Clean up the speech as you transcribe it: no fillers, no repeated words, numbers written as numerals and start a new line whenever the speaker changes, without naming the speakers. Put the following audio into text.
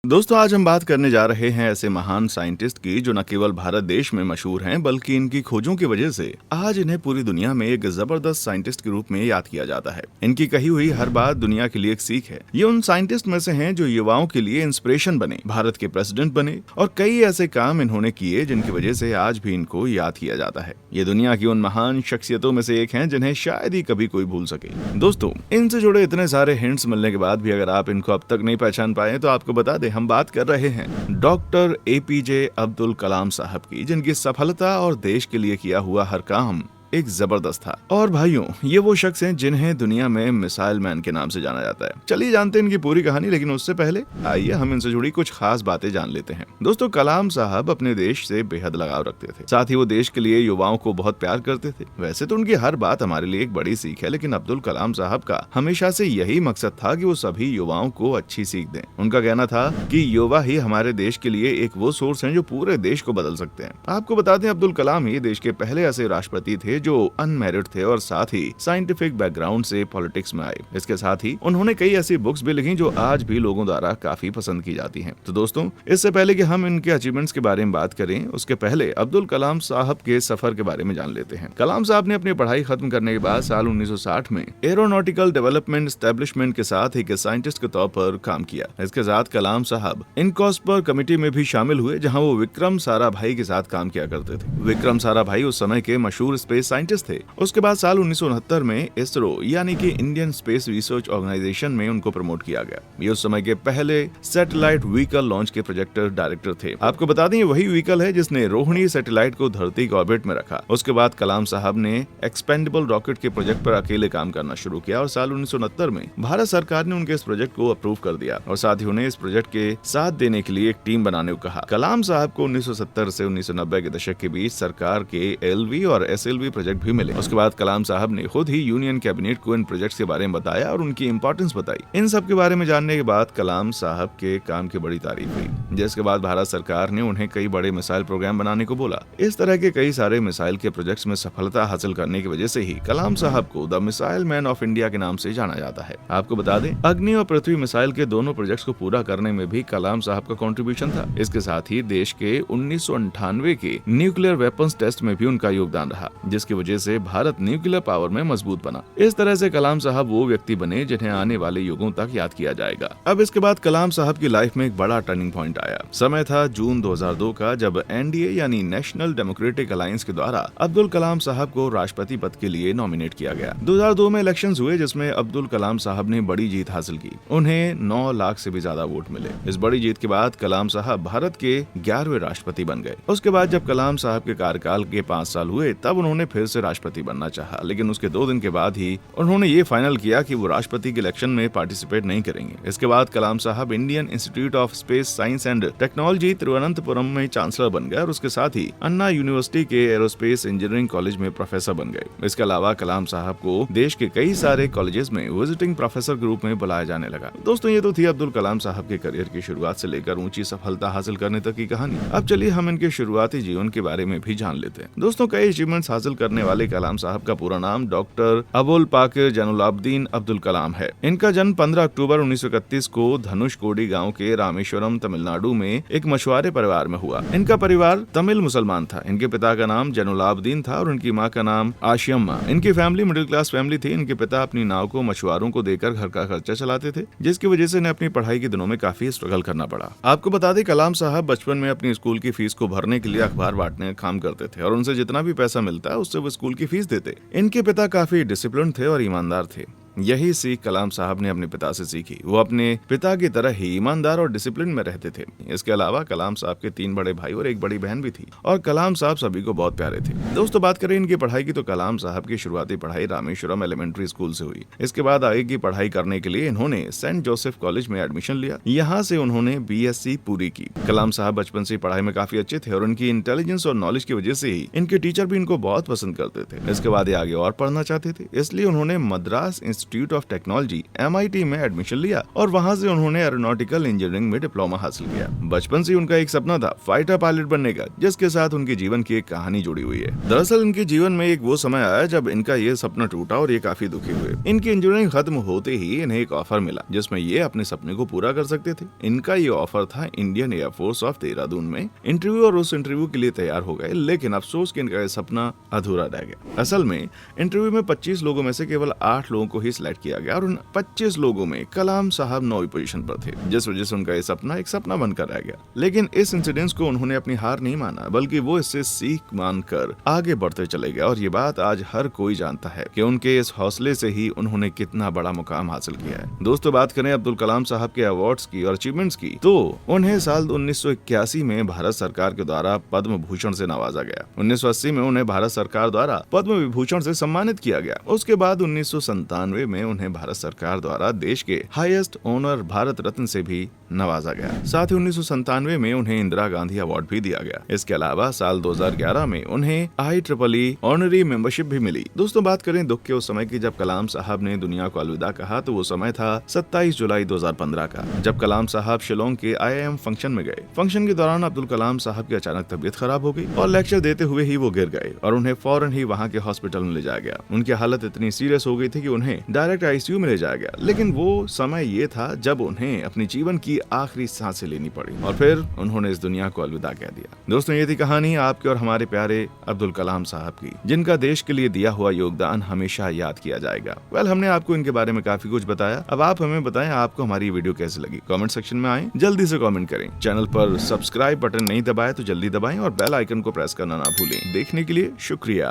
दोस्तों आज हम बात करने जा रहे हैं ऐसे महान साइंटिस्ट की जो न केवल भारत देश में मशहूर हैं बल्कि इनकी खोजों की वजह से आज इन्हें पूरी दुनिया में एक जबरदस्त साइंटिस्ट के रूप में याद किया जाता है। इनकी कही हुई हर बात दुनिया के लिए एक सीख है। ये उन साइंटिस्ट में से हैं जो युवाओं के लिए इंस्पिरेशन बने, भारत के प्रेसिडेंट बने और कई ऐसे काम इन्होंने किए जिनकी वजह से आज भी इनको याद किया जाता है। ये दुनिया की उन महान शख्सियतों में से एक हैं जिन्हें शायद ही कभी कोई भूल सके। दोस्तों इनसे जुड़े इतने सारे हिंट्स मिलने के बाद भी अगर आप इनको अब तक नहीं पहचान पाए तो आपको बता दें हम बात कर रहे हैं डॉक्टर एपीजे अब्दुल कलाम साहब की, जिनकी सफलता और देश के लिए किया हुआ हर काम एक जबरदस्त था। और भाइयों ये वो शख्स हैं जिन्हें दुनिया में मिसाइल मैन के नाम से जाना जाता है। चलिए जानते हैं इनकी पूरी कहानी, लेकिन उससे पहले आइए हम इनसे जुड़ी कुछ खास बातें जान लेते हैं। दोस्तों कलाम साहब अपने देश से बेहद लगाव रखते थे, साथ ही वो देश के लिए युवाओं को बहुत प्यार करते थे। वैसे तो उनकी हर बात हमारे लिए एक बड़ी सीख है, लेकिन अब्दुल कलाम साहब का हमेशा से यही मकसद था कि वो सभी युवाओं को अच्छी सीख दें। उनका कहना था कि युवा ही हमारे देश के लिए एक वो सोर्स है जो पूरे देश को बदल सकते हैं। आपको बता दें अब्दुल कलाम ही देश के पहले ऐसे राष्ट्रपति थे जो अनमैरिड थे और साथ ही साइंटिफिक बैकग्राउंड से पॉलिटिक्स में आए। इसके साथ ही उन्होंने कई ऐसी बुक्स भी लिखी जो आज भी लोगों द्वारा काफी पसंद की जाती हैं। तो दोस्तों इससे पहले कि हम इनके अचीवमेंट्स के बारे में बात करें, उसके पहले अब्दुल कलाम साहब के सफर के बारे में जान लेते हैं। कलाम साहब ने अपनी पढ़ाई खत्म करने के बाद साल 1960 में एरोनॉटिकल डेवलपमेंट एस्टेब्लिशमेंट के साथ एक साइंटिस्ट के तौर पर काम किया। इसके साथ कलाम साहब इनकॉस्पर कमेटी में भी शामिल हुए, जहाँ वो विक्रम साराभाई के साथ काम किया करते थे। विक्रम साराभाई उस समय के मशहूर स्पेस साइंटिस्ट थे। उसके बाद साल 1969 में इसरो यानी कि इंडियन स्पेस रिसर्च ऑर्गेनाइजेशन में उनको प्रमोट किया गया। ये उस समय के पहले सैटेलाइट व्हीकल लॉन्च के प्रोजेक्टर डायरेक्टर थे। आपको बता दें वही व्हीकल है जिसने रोहिणी सैटेलाइट को धरती के ऑर्बिट में रखा। उसके बाद कलाम साहब ने एक्सपेंडेबल रॉकेट के प्रोजेक्ट पर अकेले काम करना शुरू किया और साल 1969 में भारत सरकार ने उनके इस प्रोजेक्ट को अप्रूव कर दिया और साथ ही उन्हें इस प्रोजेक्ट के साथ देने के लिए एक टीम बनाने को कहा। कलाम साहब को 1970 से 1990 के दशक के बीच सरकार के एलवी और एसएलवी प्रोजेक्ट भी मिले। उसके बाद कलाम साहब ने खुद ही यूनियन कैबिनेट को इन प्रोजेक्ट्स के बारे में बताया और उनकी इंपॉर्टेंस बताई। इन सब के बारे में जानने के बाद कलाम साहब के काम की बड़ी तारीफ हुई, जिसके बाद भारत सरकार ने उन्हें कई बड़े मिसाइल प्रोग्राम बनाने को बोला। इस तरह के कई सारे मिसाइल के प्रोजेक्ट्स में सफलता हासिल करने की वजह से ही कलाम साहब को the missile man of India के नाम से जाना जाता है। आपको बता दें अग्नि और पृथ्वी मिसाइल के दोनों प्रोजेक्ट्स को पूरा करने में भी कलाम साहब का कंट्रीब्यूशन था। इसके साथ ही देश के 1998 के न्यूक्लियर वेपन्स टेस्ट में भी उनका योगदान रहा, जिसकी वजह से भारत न्यूक्लियर पावर में मजबूत बना। इस तरह से कलाम साहब वो व्यक्ति बने जिन्हें आने वाले युगों तक याद किया जाएगा। अब इसके बाद कलाम साहब की लाइफ में एक बड़ा टर्निंग पॉइंट आया। समय था जून 2002 का, जब एनडीए यानी नेशनल डेमोक्रेटिक अलायंस के द्वारा अब्दुल कलाम साहब को राष्ट्रपति पद के लिए नॉमिनेट किया गया। 2002 में इलेक्शंस हुए जिसमें अब्दुल कलाम साहब ने बड़ी जीत हासिल की। उन्हें 9 लाख से भी ज्यादा वोट मिले। इस बड़ी जीत के बाद कलाम साहब भारत के 11वें राष्ट्रपति बन गए। उसके बाद जब कलाम साहब के कार्यकाल के 5 साल हुए तब उन्होंने फिर से राष्ट्रपति बनना चाहा, लेकिन उसके 2 दिन के बाद ही उन्होंने ये फाइनल किया कि वो राष्ट्रपति के इलेक्शन में पार्टिसिपेट नहीं करेंगे। इसके बाद कलाम साहब Indian institute of space science and technology Thiruvananthapuram में चांसलर बन गए और उसके साथ ही अन्ना यूनिवर्सिटी के एरोस्पेस इंजीनियरिंग कॉलेज में प्रोफेसर बन गए। इसके अलावा कलाम साहब को देश के कई सारे कॉलेजेस में विजिटिंग प्रोफेसर के रूप में बुलाया जाने लगा। दोस्तों ये तो थी अब्दुल कलाम साहब के करियर की शुरुआत से लेकर ऊंची सफलता हासिल करने तक की कहानी। अब चलिए हम इनके शुरुआती जीवन के बारे में भी जान लेते हैं। दोस्तों कई अचीवमेंट्स हासिल करने वाले कलाम साहब का पूरा नाम डॉक्टर अबुल पाकिर जैनुलाब्दीन अब्दुल कलाम है। इनका जन्म 15 अक्टूबर 1931 को धनुषकोडी गांव के रामेश्वरम तमिलनाडु में एक मछुआरे परिवार में हुआ। इनका परिवार तमिल मुसलमान था। इनके पिता का नाम जैनुलाब्दीन था और उनकी माँ का नाम आशियम्मा। इनकी फैमिली मिडिल क्लास फैमिली थी। इनके पिता अपनी नाव को मछुआरों को देकर घर का खर्चा चलाते थे, जिसकी वजह से इन्हें अपनी पढ़ाई के दिनों में काफी स्ट्रगल करना पड़ा। आपको बता दें कलाम साहब बचपन में अपनी स्कूल की फीस को भरने के लिए अखबार बांटने का काम करते थे और उनसे जितना भी पैसा मिलता है उससे वो स्कूल की फीस देते। इनके पिता काफी डिसिप्लिन थे और ईमानदार थे। यही सीख कलाम साहब ने अपने पिता से सीखी। वो अपने पिता की तरह ही ईमानदार और डिसिप्लिन में रहते थे। इसके अलावा कलाम साहब के 3 बड़े भाई और एक बड़ी बहन भी थी और कलाम साहब सभी को बहुत प्यारे थे। दोस्तों बात करें इनकी पढ़ाई की तो कलाम साहब की शुरुआती पढ़ाई रामेश्वरम एलिमेंट्री स्कूल से हुई। इसके बाद आगे की पढ़ाई करने के लिए इन्होंने सेंट जोसेफ कॉलेज में एडमिशन लिया। यहाँ से उन्होंने BSc पूरी की। कलाम साहब बचपन से पढ़ाई में काफी अच्छे थे और उनकी इंटेलिजेंस और नॉलेज की वजह से ही इनके टीचर भी इनको बहुत पसंद करते थे। इसके बाद आगे और पढ़ना चाहते थे, इसलिए उन्होंने Madras institute of technology MIT में एडमिशन लिया और वहाँ से उन्होंने एरोनॉटिकल इंजीनियरिंग में डिप्लोमा हासिल किया। बचपन से उनका एक सपना था फाइटर पायलट बनने का, जिसके साथ उनके जीवन की एक कहानी जुड़ी हुई है। दरअसल इनके जीवन में एक वो समय आया जब इनका ये सपना टूटा और ये काफी दुखी हुए। इनकी इंजीनियरिंग खत्म होते ही इन्हें एक ऑफर मिला जिसमें ये अपने सपने को पूरा कर सकते थे। इनका ये ऑफर था इंडियन एयरफोर्स ऑफ देहरादून में। इंटरव्यू और उस इंटरव्यू के लिए तैयार हो गए, लेकिन अफसोस कि इनका ये सपना अधूरा रह गया। असल में इंटरव्यू में 25 लोगों में से केवल 8 लोगों को ही सिलेक्ट किया गया और उन 25 लोगों में कलाम साहब 9वीं पोजीशन पर थे, जिस वजह से उनका ये सपना एक सपना बनकर रह गया। लेकिन इस इंसिडेंस को उन्होंने अपनी हार नहीं माना, बल्कि वो इससे सीख मानकर आगे बढ़ते चले गए। और ये बात आज हर कोई जानता है कि उनके इस हौसले से ही उन्होंने कितना बड़ा मुकाम हासिल किया है। दोस्तों, बात करें अब्दुल कलाम साहब के अवार्ड्स की और अचीवमेंट्स की, तो उन्हें साल 1981 में भारत सरकार के द्वारा पद्म भूषण से नवाजा गया। 1980 में उन्हें भारत सरकार द्वारा पद्म विभूषण से सम्मानित किया गया। उसके बाद 1997 में उन्हें भारत सरकार द्वारा देश के हाईएस्ट ऑनर भारत रत्न से भी नवाजा गया। साथ ही 1997 में उन्हें इंदिरा गांधी अवार्ड भी दिया गया। इसके अलावा साल 2011 में उन्हें IEEE ऑनरी मेंबरशिप भी मिली। दोस्तों, बात करें दुख के उस समय की जब कलाम साहब ने दुनिया को अलविदा कहा, तो वो समय था 27 जुलाई 2015 का, जब कलाम साहब शिलोंग के IIM फंक्शन में गए। फंक्शन के दौरान अब्दुल कलाम साहब की अचानक तबीयत खराब हो गई और लेक्चर देते हुए ही वो गिर गए और उन्हें फौरन ही वहाँ के हॉस्पिटल में ले जाया गया। उनकी हालत इतनी सीरियस हो गई थी कि उन्हें डायरेक्ट ICU में ले जाया गया। लेकिन वो समय ये था जब उन्हें अपने जीवन की आखिरी सांसें लेनी पड़ी और फिर उन्होंने इस दुनिया को अलविदा कह दिया। दोस्तों, ये थी कहानी आपके और हमारे प्यारे अब्दुल कलाम साहब की, जिनका देश के लिए दिया हुआ योगदान हमेशा याद किया जाएगा। हमने आपको इनके बारे में काफी कुछ बताया। अब आप हमें बताएं आपको हमारी वीडियो कैसी लगी। कमेंट सेक्शन में आएं, जल्दी से कमेंट करें। चैनल पर सब्सक्राइब बटन नहीं दबाए तो जल्दी दबाएं और बेल आइकन को प्रेस करना ना भूलें। देखने के लिए शुक्रिया।